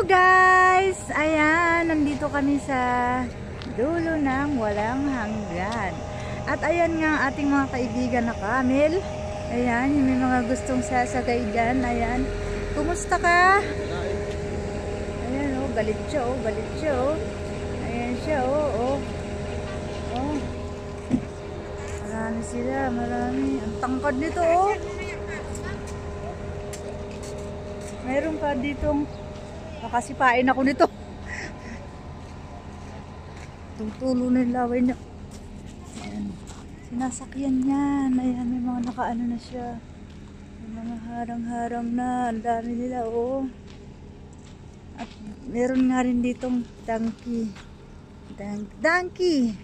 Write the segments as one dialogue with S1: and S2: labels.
S1: Hello guys! Ayan, nandito kami sa dulo ng walang hanggan. At ayan nga ating mga kaibigan na camel. Ayan, may mga gustong sasagay dyan. Ayan, kumusta ka? Ayan oh, galit siya oh, galit siya oh. Ayan siya oh, oh. Oh. Marami sila, marami. Ang tangkad nito oh. Mayroon pa ditong makasipain ako nito. Tutulo na yung laway niya. Ayan. Sinasakyan yan. Ayan, may mga nakaano na siya. May mga harang-harang na. Ang dami nila, oh. At meron nga rin ditong donkey. Donkey!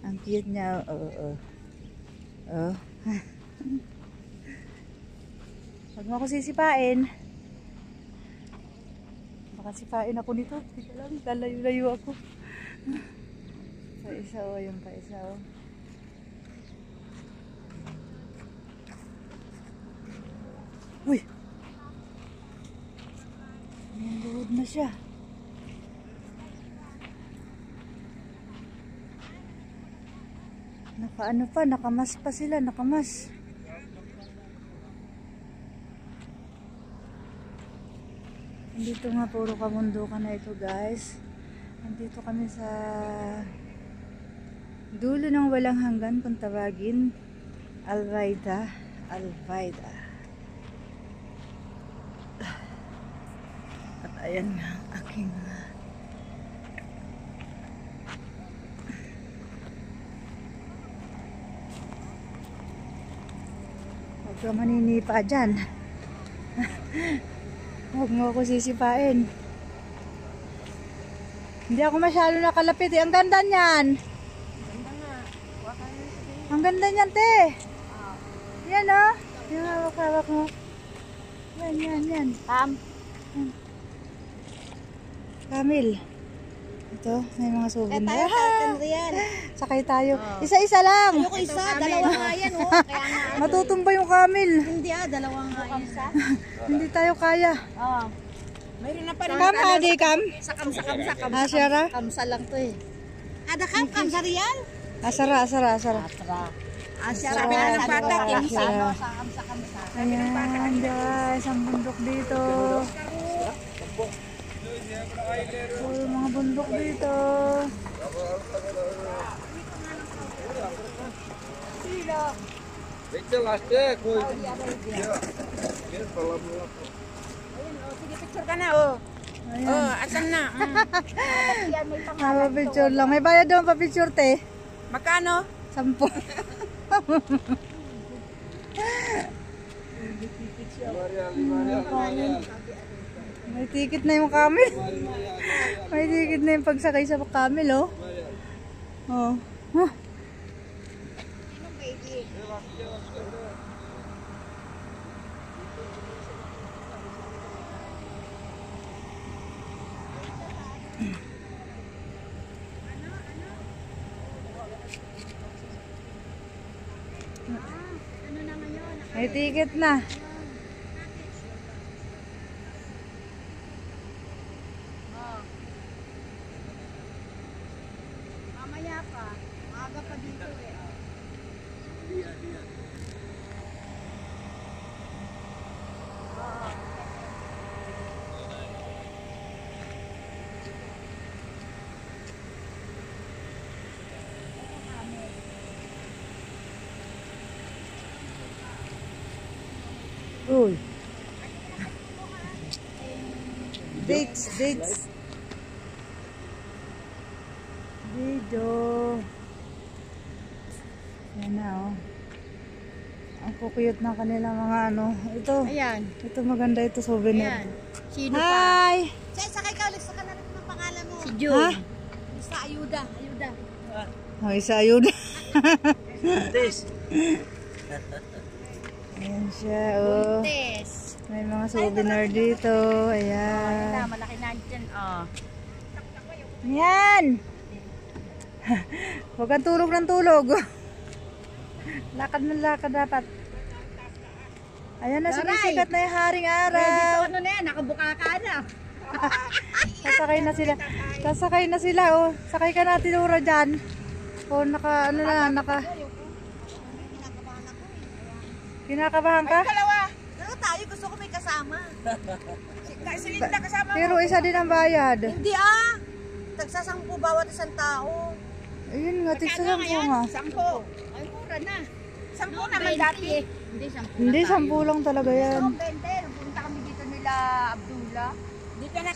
S1: Ang cute niya, oh. Oh. Huwag mo ako sisipain. Baka sipain ako nito. Tika lang, lalayo-layo ako. Paisa o, yung paisa o. Uy! Ayan, luhod na siya. Nakaano pa, nakamas pa sila, nakamas. Dito nga puro kamundukan na ito guys. Nandito kami sa dulo ng walang hanggan kung tawagin. Alvaida. At ayan nga aking huwag ka maninipa dyan. Huwag mo ako sisipain. Hindi ako masyado nakalapit eh. Ang ganda niyan. Ganda nga. Ang ganda niyan, te. Yan oh. Yung hawak-hawak mo. Yan. Camel. Ito, may mga souvenir. Sakay tayo. Isa-isa lang.
S2: Ayoko isa, dalawa nga yan oh. Kaya nga.
S1: Matutumba yung camel.
S2: Hindi dalawa nga yan.
S1: Hindi tayo kaya.
S2: Oo. Mayroon na pa rin.
S1: Kam, adi, kam.
S2: Sakam.
S1: Asyara?
S2: Kamsa lang to eh. Ada kamsa riyan?
S1: Asara.
S2: Asyara
S1: Sabi na ng bata,
S2: kamsa.
S1: Ayan guys, ang bundok dito. Mga bundok dito.
S2: Sige, picture ka na oh. Oh, asan na?
S1: Picture lang. May bayad doon pa picture te.
S2: Magkano?
S1: 10. May ticket na yung camel. May ticket na yung pagsakay sa camel, oh. Oh. Huh. May ticket na.
S2: Mamaya pa. Maaga pa dito eh.
S1: Uy. Dates. Dito. Yan na oh. Ang kukuyot na kanila mga ano. Ito.
S2: Ayan.
S1: Ito maganda ito souvenir.
S2: Ayan. Sino pa?
S1: Hi!
S2: Sakay ka ulit sa kanila ng pangalan mo. Si
S1: Ha?
S2: June. Sa ayuda.
S1: Oh, isa ayun. Ayan siya oh.
S2: Test.
S1: May mga souvenir dito. Ayan.
S2: Malaki na dyan. Oh.
S1: Yan! Huwag kang tulog ng tulog. Lakad ng lakad dapat. Ayan na, sumisikat na yung haring araw.
S2: Dito ano na yan, nakabuka ka na.
S1: Sasakay na sila, oh. Sakay ka na, Tinura, dyan. Oh, Kinakabahan ka?
S2: Dalawa. Pero tayo, gusto ko may kasama. Si Linda kasama mo.
S1: Pero isa din ang bayad.
S2: Hindi Tagsasampu bawat isang tao.
S1: Ayun nga, tigsasampu nga.
S2: 10. Ay, mura na. 10 naman dati.
S1: Hindi, 10 lang talaga yan.
S2: 20. Punta kami dito nila Abdullah. Di ka na